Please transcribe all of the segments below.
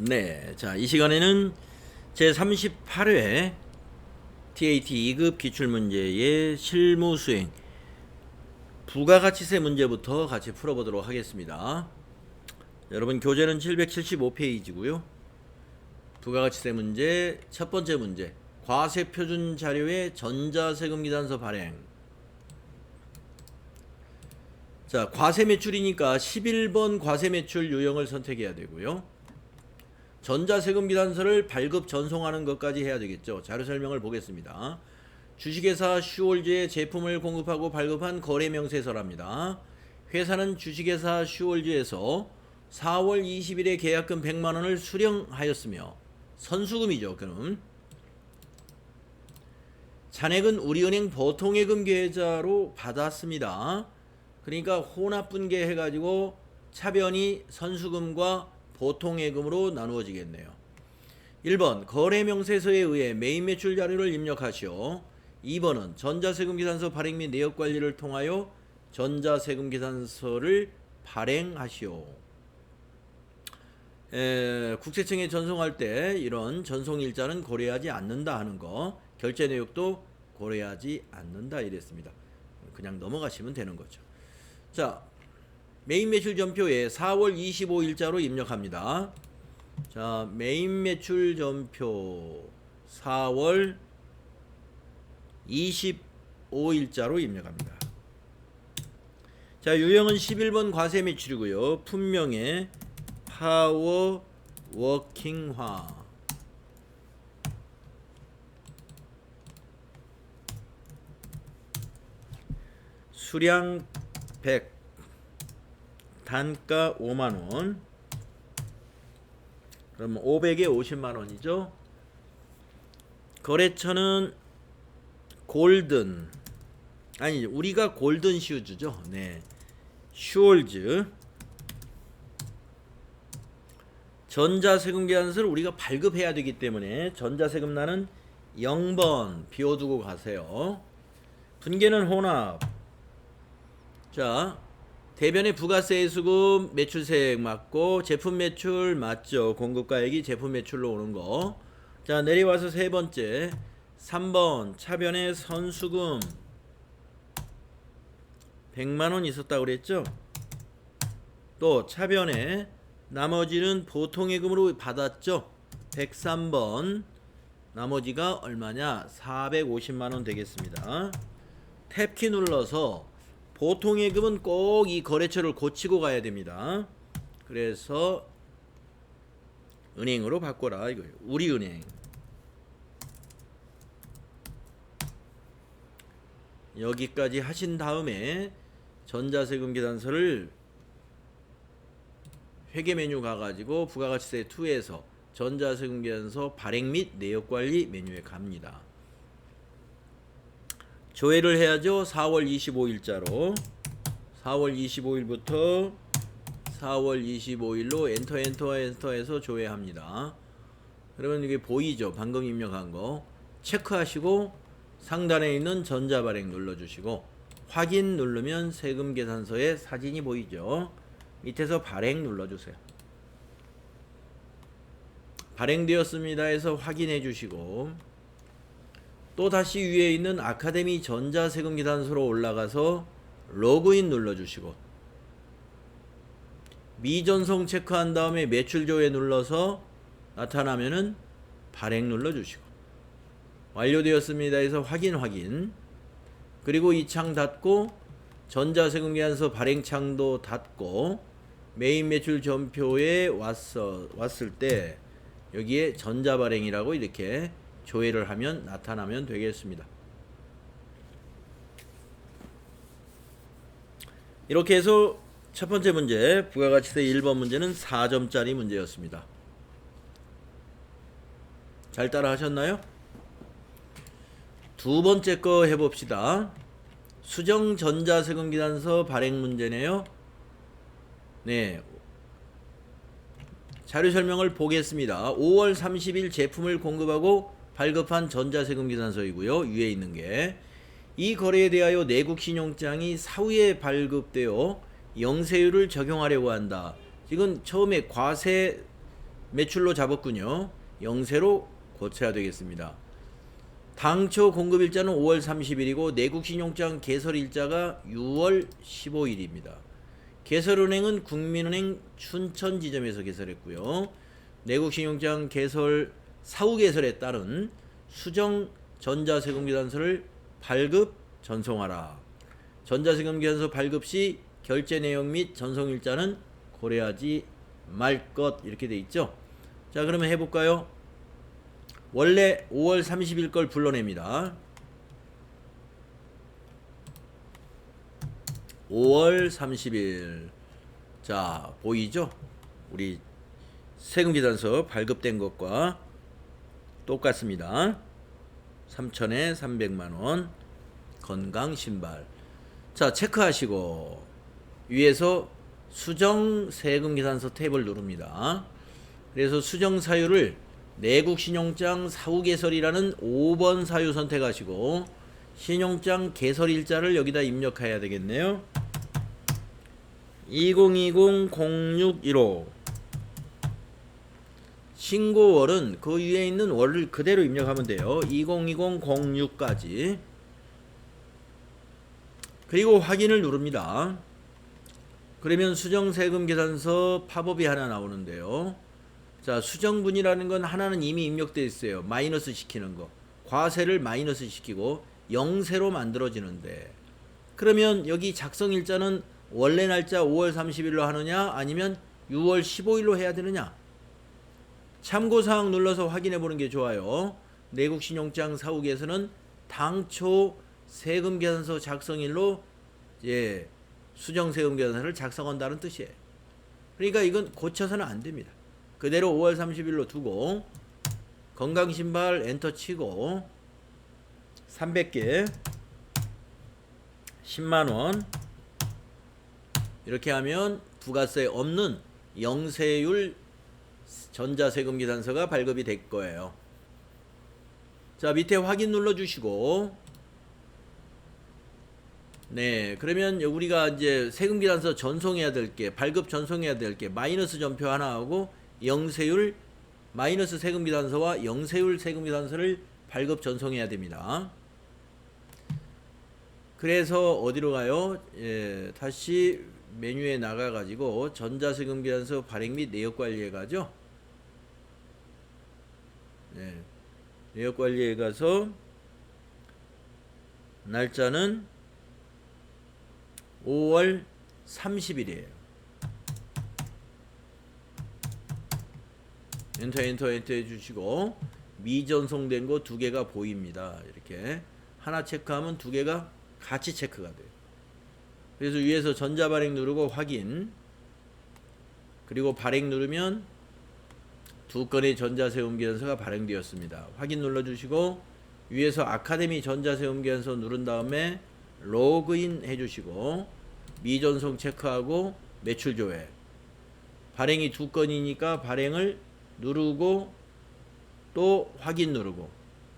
네, 자, 이 시간에는 제38회 TAT 2급 기출문제의 실무 수행 부가가치세 문제부터 같이 풀어보도록 하겠습니다. 여러분, 교재는 775페이지고요. 부가가치세 문제 첫 번째 문제, 과세표준 자료의 전자세금계산서 발행. 자, 과세매출이니까 11번 과세매출 유형을 선택해야 되고요. 전자세금계산서를 발급 전송하는 것까지 해야 되겠죠. 자료 설명을 보겠습니다. 주식회사 슈월즈에 제품을 공급하고 발급한 거래명세서랍니다. 회사는 주식회사 슈월즈에서 4월 20일에 계약금 100만원을 수령하였으며 선수금이죠. 그럼 잔액은 우리은행 보통예금 계좌로 받았습니다. 그러니까 혼합분계 해가지고 차변이 선수금과 보통예금으로 나누어지겠네요. 1번 거래명세서에 의해 메인매출 자료를 입력하시오. 2번은 전자세금계산서 발행 및 내역관리를 통하여 전자세금계산서를 발행하시오. 국세청에 전송할 때 이런 전송일자는 고려하지 않는다 하는 거, 결제 내역도 고려하지 않는다 이랬습니다. 그냥 넘어가시면 되는 거죠. 자, 메인 매출 전표에 4월 25일자로 입력합니다. 자, 메인 매출 전표 4월 25일자로 입력합니다. 자, 유형은 11번 과세 매출이고요. 품명의 파워 워킹화. 수량 100, 단가 5만원. 그러면 500에 50만원이죠. 거래처는 골든, 아니 우리가 골든 슈즈죠. 네, 슈월즈. 전자세금계산서를 우리가 발급해야 되기 때문에 전자세금 나는 0번 비워두고 가세요. 분계는 혼합. 자, 대변의 부가세 수급 매출세액 맞고, 제품 매출 맞죠. 공급가액이 제품 매출로 오는 거. 자, 내려와서 세 번째 3번 차변의 선수금 100만원 있었다고 그랬죠. 또 차변에 나머지는 보통예금으로 받았죠. 103번 나머지가 얼마냐, 450만원 되겠습니다. 탭키 눌러서 보통예금은 꼭 이 거래처를 고치고 가야 됩니다. 그래서 은행으로 바꿔라 이거예요. 우리은행. 여기까지 하신 다음에 전자세금 계산서를 회계 메뉴 가가지고 부가가치세 2에서 전자세금 계산서 발행 및 내역관리 메뉴에 갑니다. 조회를 해야죠. 4월 25일자로 4월 25일부터 4월 25일로 엔터해서 조회합니다. 그러면 이게 보이죠. 방금 입력한 거 체크하시고 상단에 있는 전자발행 눌러주시고 확인 누르면 세금계산서의 사진이 보이죠. 밑에서 발행 눌러주세요. 발행되었습니다 해서 확인해 주시고, 또 다시 위에 있는 아카데미 전자세금계산서로 올라가서 로그인 눌러주시고, 미전송 체크한 다음에 매출조회 눌러서 나타나면은 발행 눌러주시고, 완료되었습니다 해서 확인. 그리고 이 창 닫고 전자세금계산서 발행 창도 닫고 메인 매출 전표에 왔을 때 여기에 전자발행이라고 이렇게 조회를 하면 나타나면 되겠습니다. 이렇게 해서 첫 번째 문제 부가가치세 1번 문제는 4점짜리 문제였습니다. 잘 따라 하셨나요? 두 번째 거 해봅시다. 수정 전자세금계산서 발행 문제네요. 네, 자료 설명을 보겠습니다. 5월 30일 제품을 공급하고 발급한 전자세금계산서이고요. 위에 있는 게 이 거래에 대하여 내국신용장이 사후에 발급되어 영세율을 적용하려고 한다. 지금 처음에 과세 매출로 잡았군요. 영세로 고쳐야 되겠습니다. 당초 공급일자는 5월 30일이고 내국신용장 개설일자가 6월 15일입니다. 개설은행은 국민은행 춘천지점에서 개설했고요. 내국신용장 개설 사후 개설에 따른 수정 전자세금계산서를 발급 전송하라. 전자세금계산서 발급 시 결제 내용 및 전송일자는 고려하지 말 것 이렇게 돼 있죠. 자, 그러면 해볼까요? 원래 5월 30일 걸 불러냅니다. 5월 30일. 자, 보이죠? 우리 세금계산서 발급된 것과 똑같습니다. 3천에 300만원 건강신발. 자, 체크하시고 위에서 수정 세금계산서 탭을 누릅니다. 그래서 수정 사유를 내국신용장 사후 개설이라는 5번 사유 선택하시고 신용장 개설일자를 여기다 입력해야 되겠네요. 2020-0615 신고월은 그 위에 있는 월을 그대로 입력하면 돼요. 2020-06까지. 그리고 확인을 누릅니다. 그러면 수정세금계산서 팝업이 하나 나오는데요. 자, 수정분이라는 건 하나는 이미 입력되어 있어요. 마이너스 시키는 거. 과세를 마이너스 시키고 영세로 만들어지는데, 그러면 여기 작성일자는 원래 날짜 5월 30일로 하느냐 아니면 6월 15일로 해야 되느냐? 참고사항 눌러서 확인해 보는 게 좋아요. 내국신용장 사후계에서는 당초 세금계산서 작성일로 수정세금계산서를 작성한다는 뜻이에요. 그러니까 이건 고쳐서는 안 됩니다. 그대로 5월 30일로 두고 건강신발 엔터 치고 300개 10만원 이렇게 하면 부가세 없는 영세율 전자세금계산서가 발급이 될 거예요. 자, 밑에 확인 눌러주시고, 네, 그러면 우리가 이제 세금계산서 전송해야 될 게, 발급 전송해야 될 게 마이너스 전표 하나 하고 영세율 마이너스 세금계산서와 영세율 세금계산서를 발급 전송해야 됩니다. 그래서 어디로 가요? 다시 메뉴에 나가가지고 전자세금계산서 발행 및 내역관리에 가죠. 네, 내역관리에 가서 날짜는 5월 30일이에요. 엔터 해주시고 미전송된 거 두 개가 보입니다. 이렇게 하나 체크하면 두 개가 같이 체크가 돼요. 그래서 위에서 전자발행 누르고 확인, 그리고 발행 누르면 두 건의 전자세금계산서가 발행되었습니다. 확인 눌러주시고 위에서 아카데미 전자세금계산서 누른 다음에 로그인 해주시고 미전송 체크하고 매출 조회, 발행이 두 건이니까 발행을 누르고 또 확인 누르고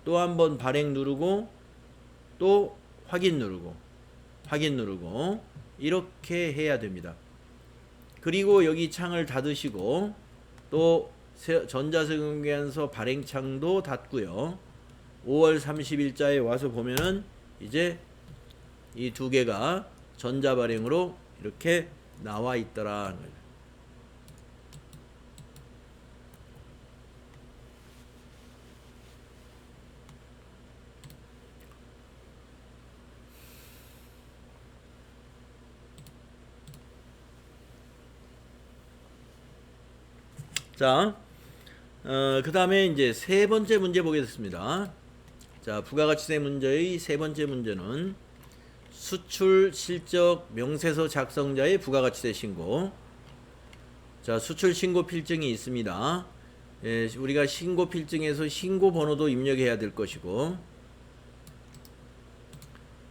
또 한번 발행 누르고 또 확인 누르고 이렇게 해야 됩니다. 그리고 여기 창을 닫으시고 또 전자세금계산서 발행창도 닫고요. 5월 30일자에 와서 보면은 이제 이 두 개가 전자발행으로 이렇게 나와 있더라. 자, 그 다음에 이제 세 번째 문제 보겠습니다. 자, 부가가치세 문제의 세 번째 문제는 수출 실적 명세서 작성자의 부가가치세 신고. 자, 수출 신고 필증이 있습니다. 우리가 신고 필증에서 신고 번호도 입력해야 될 것이고,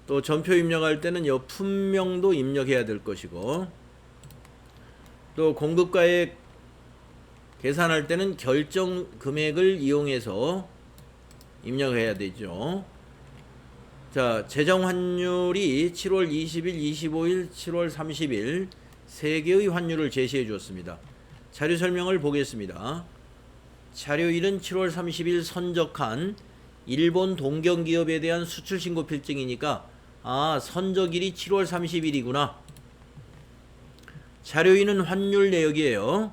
또 전표 입력할 때는 여 품명도 입력해야 될 것이고, 또 공급가액 계산할 때는 결정 금액을 이용해서 입력해야 되죠. 자, 재정 환율이 7월 20일, 25일, 7월 30일 세 개의 환율을 제시해 주었습니다. 자료 설명을 보겠습니다. 자료 1은 7월 30일 선적한 일본 동경기업에 대한 수출신고 필증이니까 선적일이 7월 30일이구나. 자료 2는 환율 내역이에요.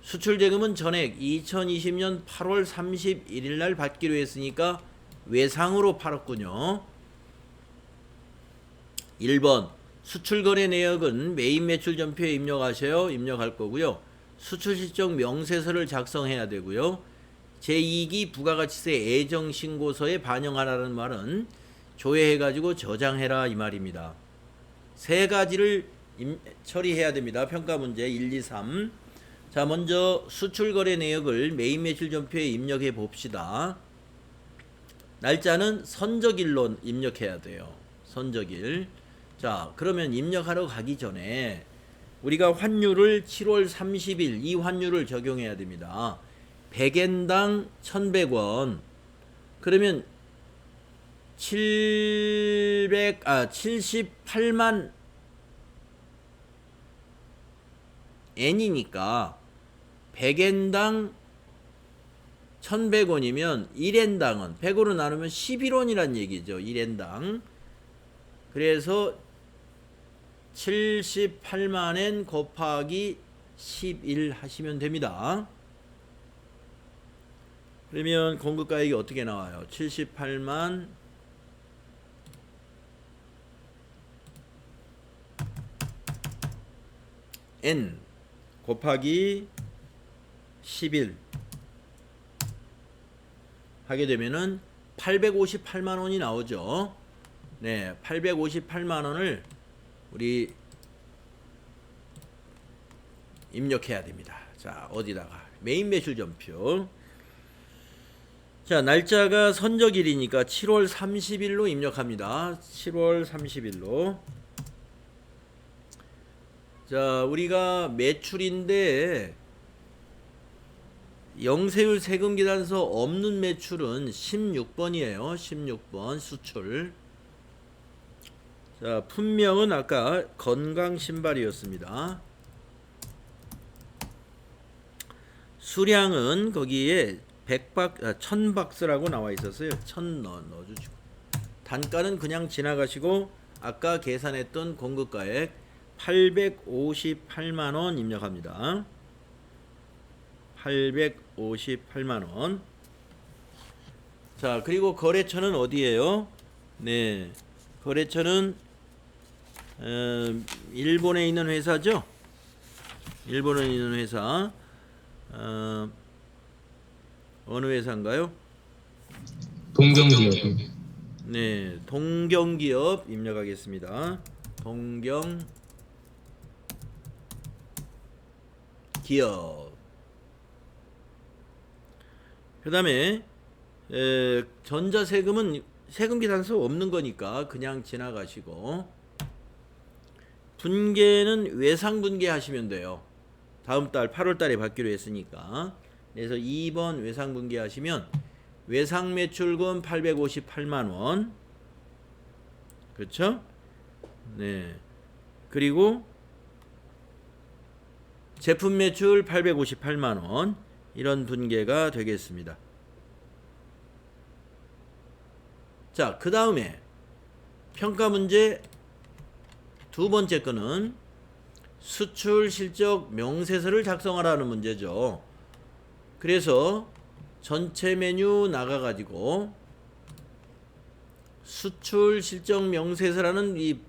수출대금은 전액 2020년 8월 31일 날 받기로 했으니까 외상으로 팔았군요. 1번 수출거래 내역은 메인 매출 전표에 입력하셔요. 입력할 거고요. 수출실적 명세서를 작성해야 되고요. 제2기 부가가치세 애정신고서에 반영하라는 말은 조회해가지고 저장해라 이 말입니다. 세 가지를 처리해야 됩니다. 평가문제 1, 2, 3. 자, 먼저 수출거래 내역을 메인 매출 전표에 입력해 봅시다. 날짜는 선적일로 입력해야 돼요. 선적일. 자, 그러면 입력하러 가기 전에 우리가 환율을 7월 30일 이 환율을 적용해야 됩니다. 100엔당 1100원. 그러면 78만 N이니까 100엔당 1100원이면 1엔당은 100으로 나누면 11원이란 얘기죠. 1엔당. 그래서 78만 N 곱하기 11 하시면 됩니다. 그러면 공급가액이 어떻게 나와요? 78만 N 곱하기 11 하게 되면은 858만 원이 나오죠. 네, 858만 원을 우리 입력해야 됩니다. 자, 어디다가 메인 매출 전표. 자, 날짜가 선적일이니까 7월 30일로 입력합니다. 7월 30일로. 자, 우리가 매출인데 영세율 세금계산서 없는 매출은 16번이에요. 16번 수출. 자, 품명은 아까 건강신발이었습니다. 수량은 거기에 1000박스라고 나와 있었어요. 1000 넣어주시고. 단가는 그냥 지나가시고 아까 계산했던 공급가액 858만원 입력합니다. 858만원. 자, 그리고 거래처는 어디예요? 네, 거래처는 일본에 있는 회사죠. 일본에 있는 회사. 어느 회사인가요? 동경기업. 네, 동경기업 입력하겠습니다. 동경기업. 그 다음에 전자세금은 세금계산서 없는 거니까 그냥 지나가시고, 분계는 외상분계 하시면 돼요. 다음 달 8월 달에 받기로 했으니까. 그래서 2번 외상분계 하시면 외상매출금 858만원. 그렇죠? 네. 그리고 제품매출 858만원. 이런 분계가 되겠습니다. 자, 그 다음에 평가문제 두 번째 거는 수출 실적 명세서를 작성하라는 문제죠. 그래서 전체 메뉴 나가가지고 수출 실적 명세서라는 이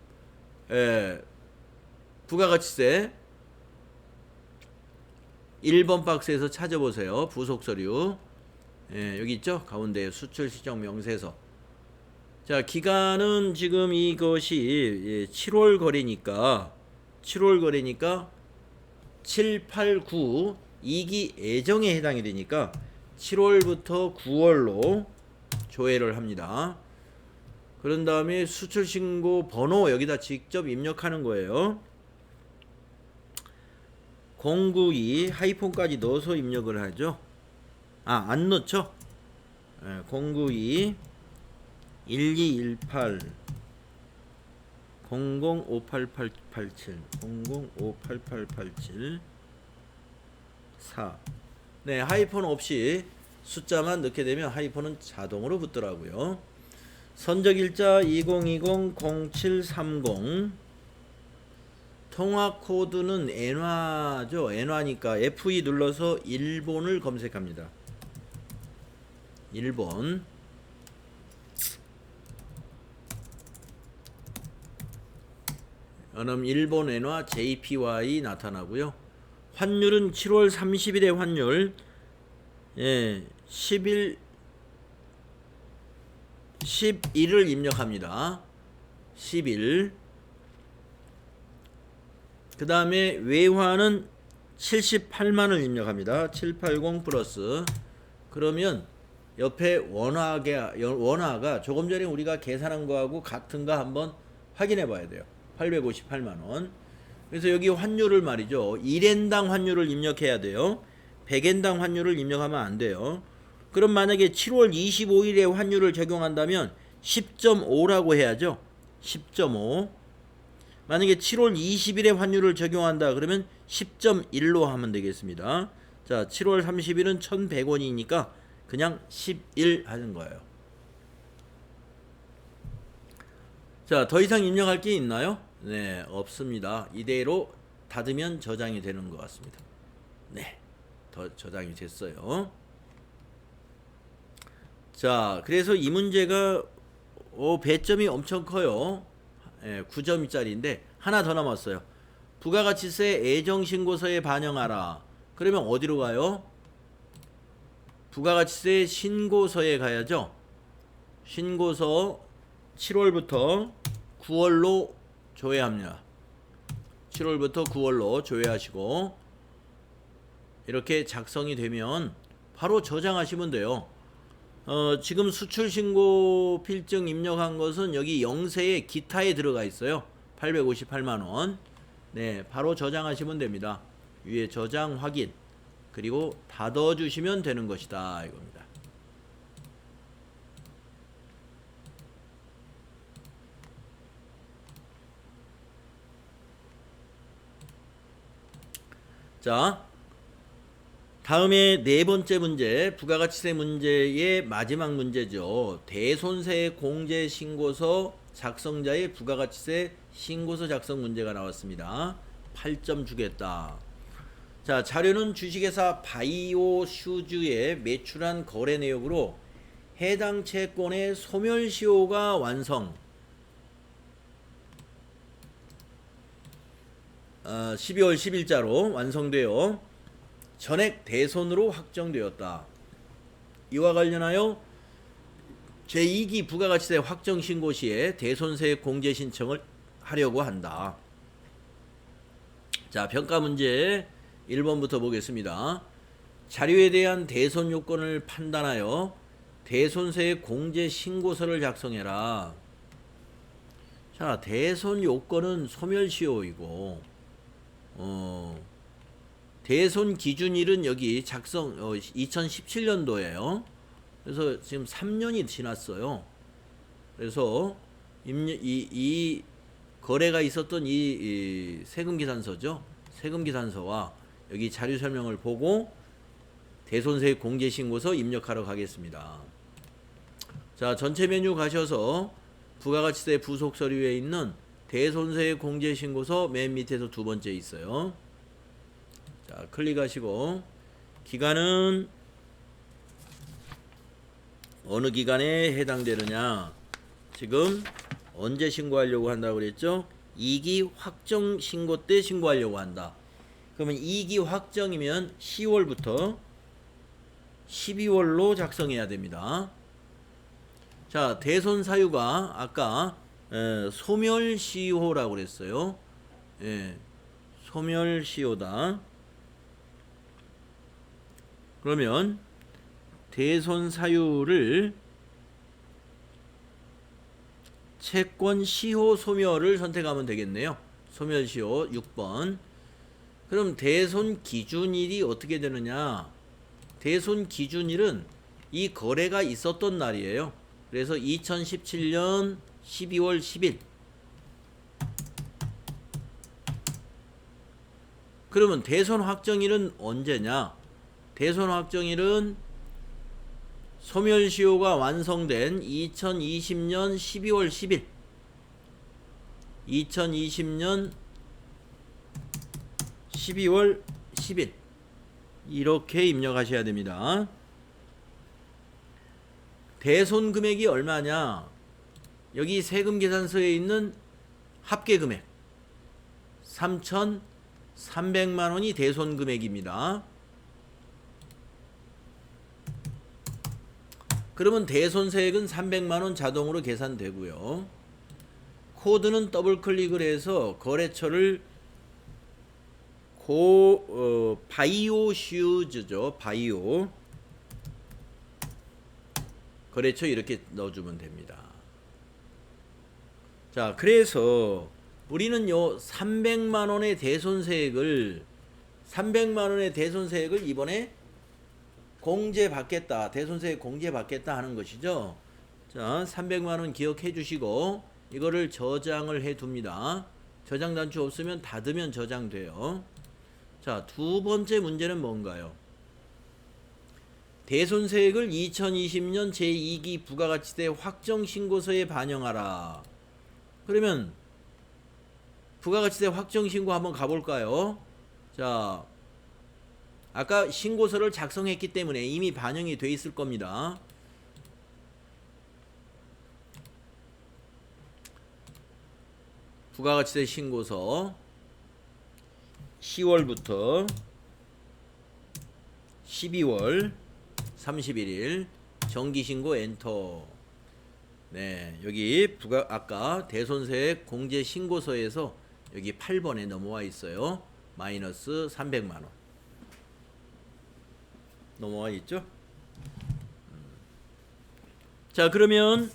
부가가치세 1번 박스에서 찾아보세요. 부속서류. 여기 있죠? 가운데 수출 실적 명세서. 자, 기간은 지금 이것이 7월 거래니까 7, 8, 9 2기 애정에 해당이 되니까 7월부터 9월로 조회를 합니다. 그런 다음에 수출신고 번호 여기다 직접 입력하는 거예요. 092 하이폰까지 넣어서 입력을 하죠. 안 넣죠? 092 1218 00588887 00588887 4 네, 하이폰 없이 숫자만 넣게 되면 하이폰은 자동으로 붙더라고요. 선적일자 2020-0730 통화 코드는 엔화죠. 엔화니까 F2 눌러서 일본을 검색합니다. 일본. 그럼 일본 엔화 JPY 나타나고요. 환율은 7월 30일의 환율 11을 입력합니다. 11. 그 다음에 외화는 78만을 입력합니다. 780 플러스. 그러면 옆에 원화가 조금 전에 우리가 계산한 거하고 같은가 한번 확인해 봐야 돼요. 858만원. 그래서 여기 환율을 말이죠. 1엔당 환율을 입력해야 돼요. 100엔당 환율을 입력하면 안 돼요. 그럼 만약에 7월 25일에 환율을 적용한다면 10.5라고 해야죠. 10.5. 만약에 7월 20일에 환율을 적용한다 그러면 10.1로 하면 되겠습니다. 자, 7월 30일은 1100원이니까 그냥 11 하는 거예요. 자, 더 이상 입력할 게 있나요? 네, 없습니다. 이대로 닫으면 저장이 되는 것 같습니다. 네, 더 저장이 됐어요. 자, 그래서 이 문제가 배점이 엄청 커요. 9점짜리인데 하나 더 남았어요. 부가가치세 애정신고서에 반영하라. 그러면 어디로 가요? 부가가치세 신고서에 가야죠. 신고서 7월부터 9월로 조회합니다. 7월부터 9월로 조회하시고 이렇게 작성이 되면 바로 저장하시면 돼요. 지금 수출신고 필증 입력한 것은 여기 영세에 기타에 들어가 있어요. 858만원. 네, 바로 저장하시면 됩니다. 위에 저장 확인. 그리고 닫아주시면 되는 것이다. 이겁니다. 자, 다음에 네 번째 문제, 부가가치세 문제의 마지막 문제죠. 대손세 공제 신고서 작성자의 부가가치세 신고서 작성 문제가 나왔습니다. 8점 주겠다. 자, 자료는 주식회사 바이오 슈즈의 매출한 거래 내역으로 해당 채권의 소멸시효가 완성. 12월 10일자로 완성되어 전액 대손으로 확정되었다. 이와 관련하여 제2기 부가가치세 확정 신고 시에 대손세 공제 신청을 하려고 한다. 자, 평가 문제 1번부터 보겠습니다. 자료에 대한 대손 요건을 판단하여 대손세 공제 신고서를 작성해라. 자, 대손 요건은 소멸시효이고 대손 기준일은 여기 작성 2017년도예요. 그래서 지금 3년이 지났어요. 그래서 이 거래가 있었던 이 세금계산서죠. 세금계산서와 여기 자료 설명을 보고 대손세 공제신고서 입력하러 가겠습니다. 자, 전체 메뉴 가셔서 부가가치세 부속 서류에 있는 대손세 공제신고서 맨 밑에서 두 번째 있어요. 자, 클릭하시고 기간은 어느 기간에 해당되느냐. 지금 언제 신고하려고 한다고 그랬죠? 2기 확정 신고 때 신고하려고 한다. 그러면 2기 확정이면 10월부터 12월로 작성해야 됩니다. 자, 대손 사유가 아까 소멸시효라고 그랬어요. 예, 소멸시효다. 그러면 대손 사유를 채권 시효 소멸을 선택하면 되겠네요. 소멸시효 6번. 그럼 대손 기준일이 어떻게 되느냐? 대손 기준일은 이 거래가 있었던 날이에요. 그래서 2017년 12월 10일. 그러면 대손 확정일은 언제냐? 대손 확정일은 소멸시효가 완성된 2020년 12월 10일 2020년 12월 10일 이렇게 입력하셔야 됩니다. 대손 금액이 얼마냐? 여기 세금 계산서에 있는 합계 금액 3,300만 원이 대손 금액입니다. 그러면 대손세액은 300만 원 자동으로 계산되고요. 코드는 더블 클릭을 해서 거래처를 바이오 슈즈죠. 바이오 거래처 이렇게 넣어주면 됩니다. 자, 그래서 우리는 요 300만 원의 대손세액을 이번에 공제받겠다. 대손세액 공제받겠다 하는 것이죠. 자, 300만 원 기억해 주시고 이거를 저장을 해 둡니다. 저장 단추 없으면 닫으면 저장돼요. 자, 두 번째 문제는 뭔가요? 대손세액을 2020년 제2기 부가가치세 확정신고서에 반영하라. 그러면 부가가치세 확정신고 한번 가볼까요? 자, 아까 신고서를 작성했기 때문에 이미 반영이 돼 있을 겁니다. 부가가치세 신고서 10월부터 12월 31일 정기신고 엔터. 네, 여기 아까 대손세액 공제 신고서에서 여기 8번에 넘어와 있어요. 마이너스 300만 원. 넘어와 있죠? 자, 그러면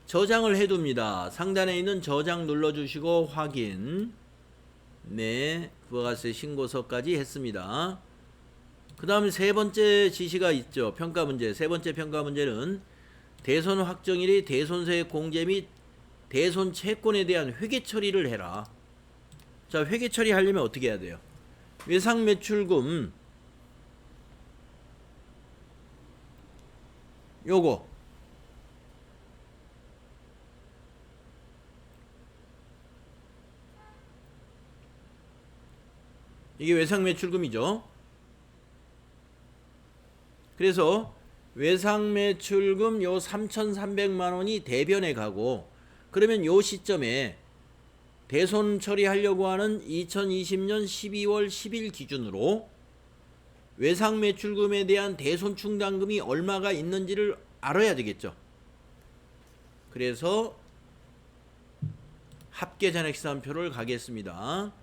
저장을 해둡니다. 상단에 있는 저장 눌러주시고 확인. 네, 부가가치세 신고서까지 했습니다. 그 다음에 세 번째 지시가 있죠. 평가 문제. 세 번째 평가 문제는 대손 확정일이 대손세액 공제 및 대손 채권에 대한 회계 처리를 해라. 자, 회계 처리하려면 어떻게 해야 돼요? 외상 매출금 요거 이게 외상 매출금이죠. 그래서 외상 매출금 요 3,300만 원이 대변에 가고, 그러면 요 시점에 대손 처리하려고 하는 2020년 12월 10일 기준으로 외상 매출금에 대한 대손 충당금이 얼마가 있는지를 알아야 되겠죠. 그래서 합계 잔액시산표를 가겠습니다.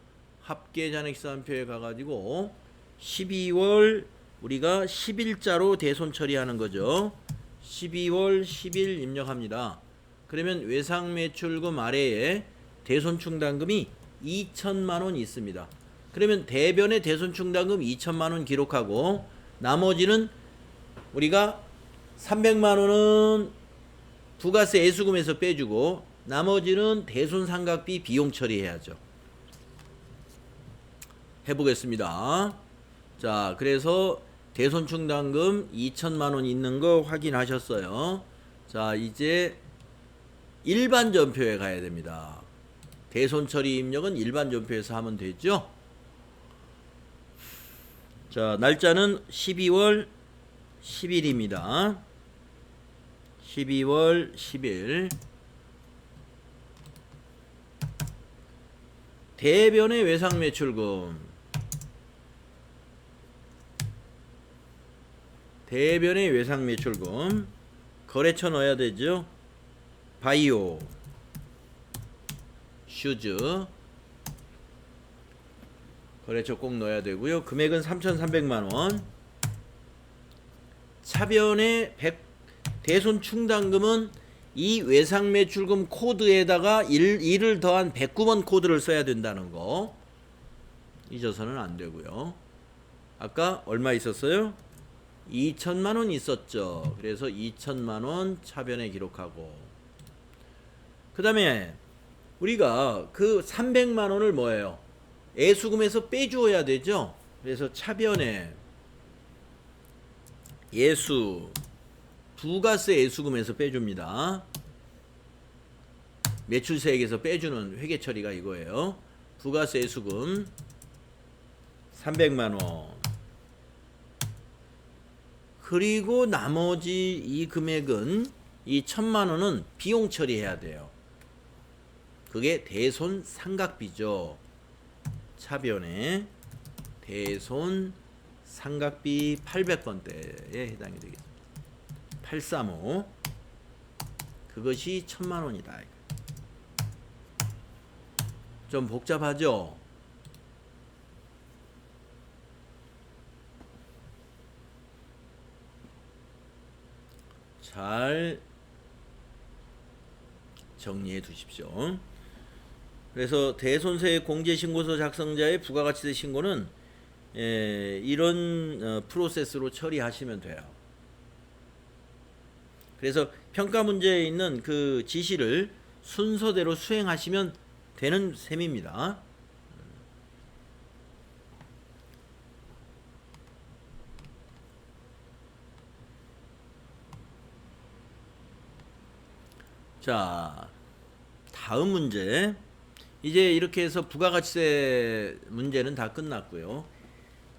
합계 잔액시산표에 가가지고 12월 우리가 10일자로 대손 처리하는 거죠. 12월 10일 입력합니다. 그러면 외상 매출금 아래에 대손 충당금이 2천만 원 있습니다. 그러면 대변에 대손 충당금 2천만 원 기록하고, 나머지는 우리가 300만 원은 부가세 애수금에서 빼주고 나머지는 대손 상각비 비용 처리해야죠. 해보겠습니다. 자, 그래서 대손 충당금 2천만 원 있는 거 확인하셨어요. 자, 이제 일반 전표에 가야 됩니다. 대손 처리 입력은 일반 전표에서 하면 되죠. 자, 날짜는 12월 10일입니다. 12월 10일. 대변의 외상 매출금. 대변의 외상 매출금. 거래처 넣어야 되죠. 바이오 슈즈 거래처 꼭 넣어야 되고요. 금액은 3,300만 원. 차변의 대손 충당금은 이 외상 매출금 코드에다가 1을 더한 109번 코드를 써야 된다는 거 잊어서는 안 되고요. 아까 얼마 있었어요? 2천만 원 있었죠. 그래서 2천만 원 차변에 기록하고, 그 다음에 우리가 그 300만 원을 뭐예요? 애수금에서 빼주어야 되죠. 그래서 차변에 예수 부가세 예수금에서 빼줍니다. 매출세액에서 빼주는 회계 처리가 이거예요. 부가세 예수금 300만원. 그리고 나머지 이 금액은 이 1000만원은 비용 처리해야 돼요. 그게 대손 상각비죠. 차변에 대손 상각비 800건대에 해당이 되겠습니다. 835. 그것이 1000만원이다. 좀 복잡하죠? 잘 정리해 두십시오. 그래서 대손세액 공제신고서 작성자의 부가가치세 신고는 이런 프로세스로 처리하시면 돼요. 그래서 평가 문제에 있는 그 지시를 순서대로 수행하시면 되는 셈입니다. 자, 다음 문제. 이제 이렇게 해서 부가가치세 문제는 다 끝났고요.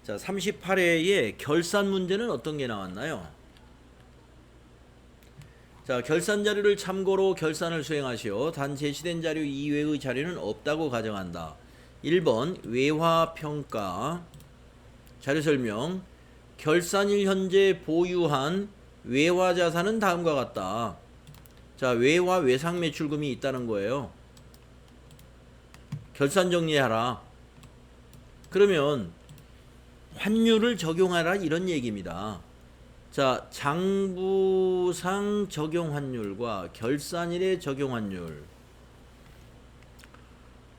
자, 38회에 결산 문제는 어떤 게 나왔나요? 자, 결산 자료를 참고로 결산을 수행하시오. 단 제시된 자료 이외의 자료는 없다고 가정한다. 1번 외화평가 자료 설명. 결산일 현재 보유한 외화자산은 다음과 같다. 자, 외화 외상 매출금이 있다는 거예요. 결산 정리하라. 그러면 환율을 적용하라 이런 얘기입니다. 자, 장부상 적용 환율과 결산일의 적용 환율.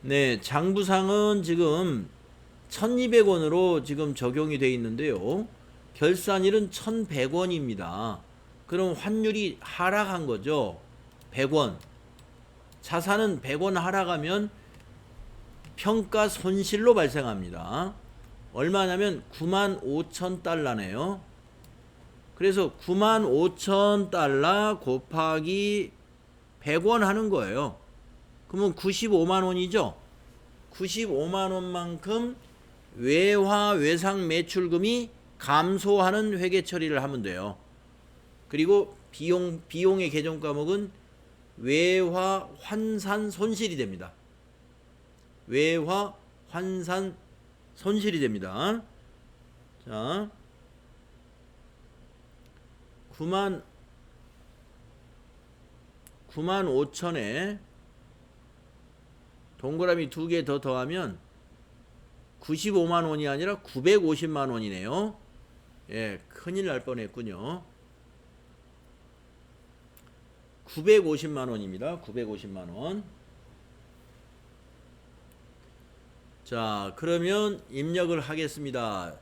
네, 장부상은 지금 1200원으로 지금 적용이 되어 있는데요. 결산일은 1100원입니다. 그럼 환율이 하락한 거죠. 100원. 자산은 100원 하락하면 평가 손실로 발생합니다. 얼마냐면 95,000달러네요. 그래서 95,000달러 곱하기 100원 하는 거예요. 그러면 95만원이죠. 95만원만큼 외화 외상 매출금이 감소하는 회계 처리를 하면 돼요. 그리고 비용의 계정 과목은 외화 환산 손실이 됩니다. 외화 환산 손실이 됩니다. 자, 95,000에 동그라미 2개 더 더하면 95만원이 아니라 950만원이네요. 예, 큰일 날 뻔했군요. 950만원입니다. 950만원. 자, 그러면 입력을 하겠습니다.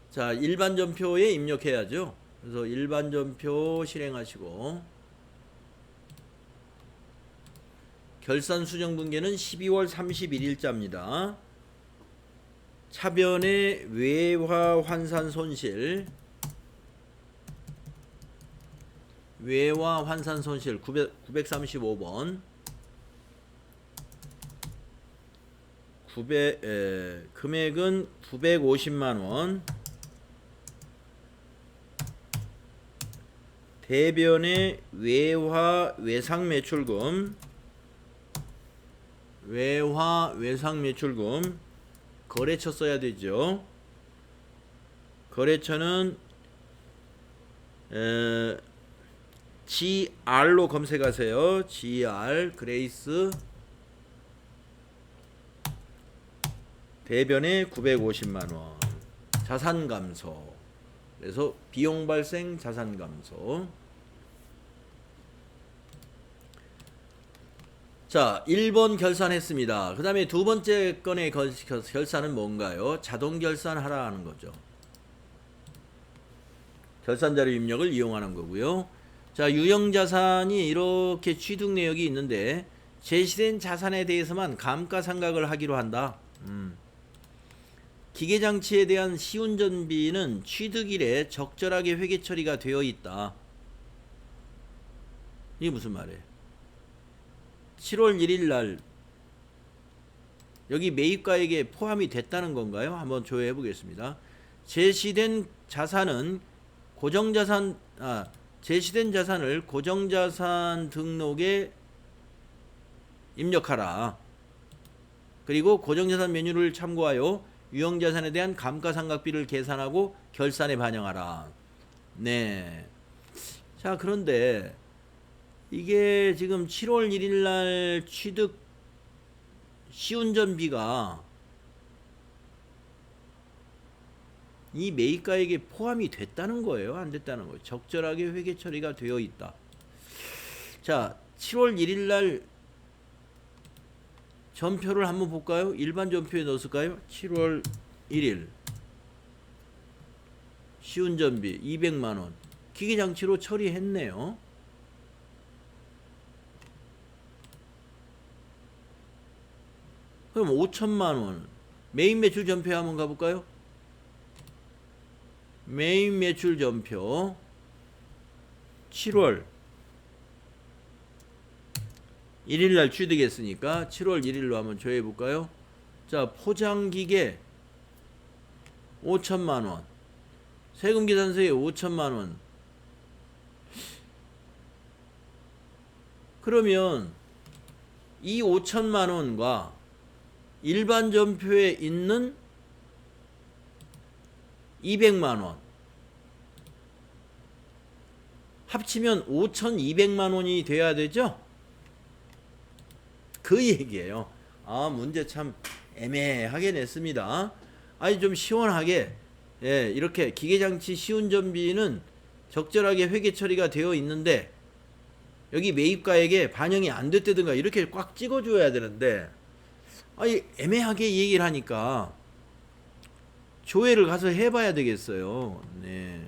자, 일반전표에 입력해야죠. 그래서 일반전표 실행하시고 결산 수정분계는 12월 31일자입니다. 차변의 외화 환산 손실, 외화 환산 손실 935번. 금액은 950만원. 대변의 외화 외상 매출금, 외화 외상 매출금 거래처 써야 되죠. 거래처는 GR로 검색하세요. GR 그레이스. 대변에 950만원. 자산 감소. 그래서 비용 발생 자산 감소. 자, 1번 결산했습니다. 그 다음에 두 번째 건의 결산은 뭔가요? 자동 결산하라 하는 거죠. 결산자료 입력을 이용하는 거고요. 자, 유형자산이 이렇게 취득 내역이 있는데 제시된 자산에 대해서만 감가상각을 하기로 한다. 기계장치에 대한 시운전비는 취득일에 적절하게 회계 처리가 되어 있다. 이게 무슨 말이에요? 7월 1일 날 여기 매입가액에 포함이 됐다는 건가요? 한번 조회해 보겠습니다. 제시된 자산은 제시된 자산을 고정자산 등록에 입력하라. 그리고 고정자산 메뉴를 참고하여 유형자산에 대한 감가상각비를 계산하고 결산에 반영하라. 네. 자, 그런데 이게 지금 7월 1일 날 취득 시운전비가 이 매입가액에 포함이 됐다는 거예요? 안 됐다는 거예요? 적절하게 회계 처리가 되어 있다. 자, 7월 1일 날 전표를 한번 볼까요? 일반 전표에 넣었을까요? 7월 1일 시운전비 200만원 기계장치로 처리했네요. 그럼 5천만원 메인 매출 전표에 한번 가볼까요? 메인 매출 전표 7월 1일날 취득했으니까 7월 1일로 한번 조회해볼까요? 자, 포장기계 5천만원 세금계산서에 5천만원. 그러면 이 5천만원과 일반 전표에 있는 200만원 합치면 5,200만원이 돼야 되죠? 그 얘기예요. 아, 문제 참 애매하게 냈습니다. 아니 좀 시원하게, 예, 이렇게 기계장치 시운전비는 적절하게 회계 처리가 되어 있는데 여기 매입가액에 반영이 안 됐다든가 이렇게 꽉 찍어줘야 되는데, 아니 애매하게 얘기를 하니까 조회를 가서 해봐야 되겠어요. 네.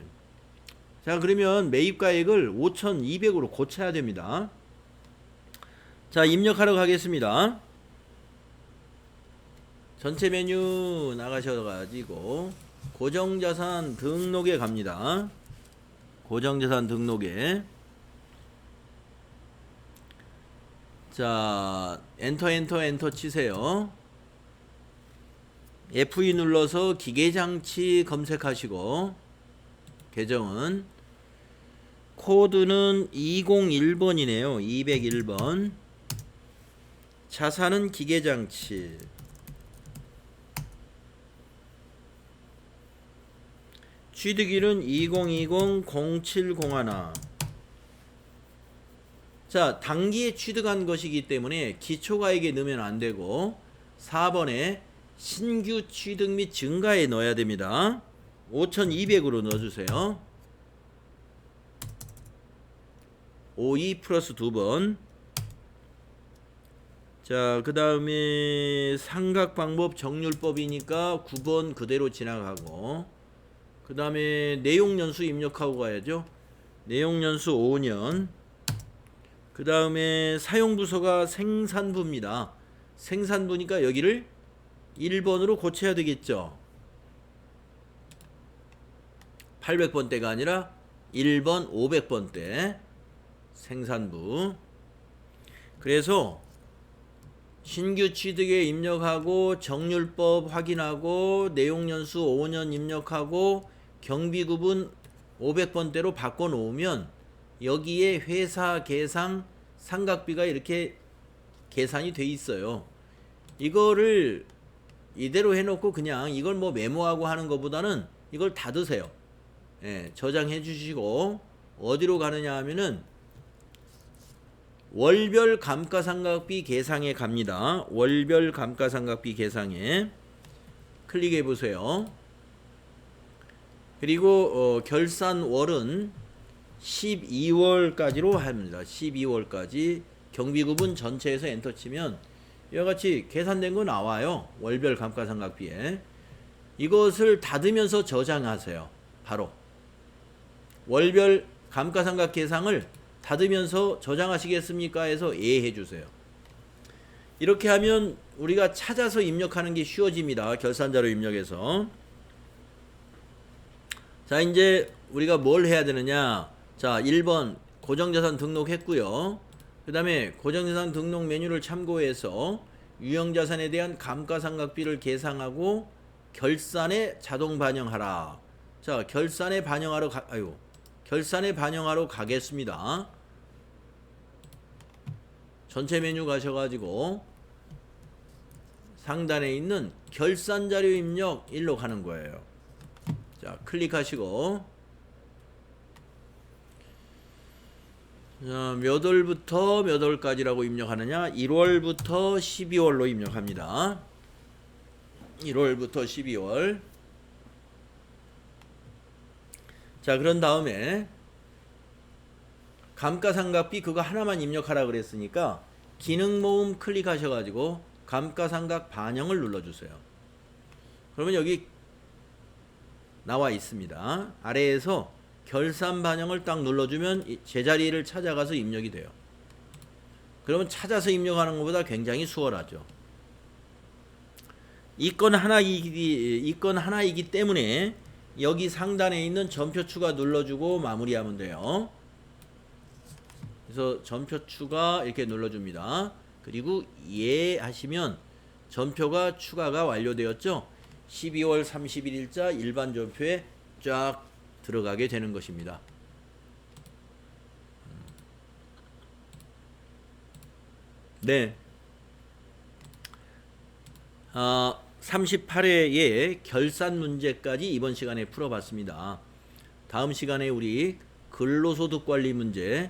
자, 그러면 매입가액을 5,200으로 고쳐야 됩니다. 자, 입력하러 가겠습니다. 전체 메뉴 나가셔가지고 고정자산 등록에 갑니다. 고정자산 등록에, 자, 엔터 치세요. F2 눌러서 기계장치 검색하시고 계정은 코드는 201번이네요. 201번. 자산은 기계장치. 취득일은 2020-0701. 자, 당기에 취득한 것이기 때문에 기초가액에 넣으면 안 되고 4번에 신규 취득 및 증가에 넣어야 됩니다. 5,200으로 넣어주세요. 52 플러스 2번. 자, 그 다음에 상각방법 정률법이니까 9번 그대로 지나가고, 그 다음에 내용연수 입력하고 가야죠. 내용연수 5년. 그 다음에 사용부서가 생산부입니다. 생산부니까 여기를 1번으로 고쳐야 되겠죠. 800번대가 아니라 1번 500번대 생산부. 그래서 신규 취득에 입력하고 정률법 확인하고 내용연수 5년 입력하고 경비구분 500번대로 바꿔 놓으면 여기에 회사 계상 상각비가 이렇게 계산이 돼 있어요. 이거를 이대로 해놓고 그냥 이걸 뭐 메모하고 하는 것보다는 이걸 닫으세요. 예, 저장해 주시고 어디로 가느냐 하면은 월별 감가상각비 계상에 갑니다. 월별 감가상각비 계상에 클릭해 보세요. 그리고 결산월은 12월까지로 합니다. 12월까지 경비구분 전체에서 엔터 치면 이와 같이 계산된 거 나와요. 월별 감가상각비에. 이것을 닫으면서 저장하세요. 바로 월별 감가상각 계상을 닫으면서 저장하시겠습니까? 해서 예 해주세요. 이렇게 하면 우리가 찾아서 입력하는 게 쉬워집니다. 결산자료 입력에서. 자, 이제 우리가 뭘 해야 되느냐. 자, 1번 고정자산 등록했고요. 그 다음에 고정자산 등록 메뉴를 참고해서 유형자산에 대한 감가상각비를 계상하고 결산에 자동 반영하라. 자, 결산에 반영하러 가겠습니다. 전체 메뉴 가셔가지고 상단에 있는 결산자료 입력 일로 가는 거예요. 자, 클릭하시고 몇 월부터 몇 월까지라고 입력하느냐? 1월부터 12월로 입력합니다. 1월부터 12월. 자, 그런 다음에 감가상각비 그거 하나만 입력하라 그랬으니까 기능 모음 클릭하셔가지고 감가상각 반영을 눌러주세요. 그러면 여기 나와 있습니다. 아래에서 결산 반영을 딱 눌러주면 제자리를 찾아가서 입력이 돼요. 그러면 찾아서 입력하는 것보다 굉장히 수월하죠. 이 건 하나이기 때문에 여기 상단에 있는 전표 추가 눌러주고 마무리하면 돼요. 그래서 전표 추가 이렇게 눌러줍니다. 그리고 예 하시면 전표가 추가가 완료되었죠. 12월 31일자 일반 전표에 쫙 들어가게 되는 것입니다. 네. 38회의 결산 문제까지 이번 시간에 풀어봤습니다. 다음 시간에 우리 근로소득관리 문제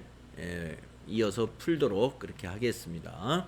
이어서 풀도록 그렇게 하겠습니다.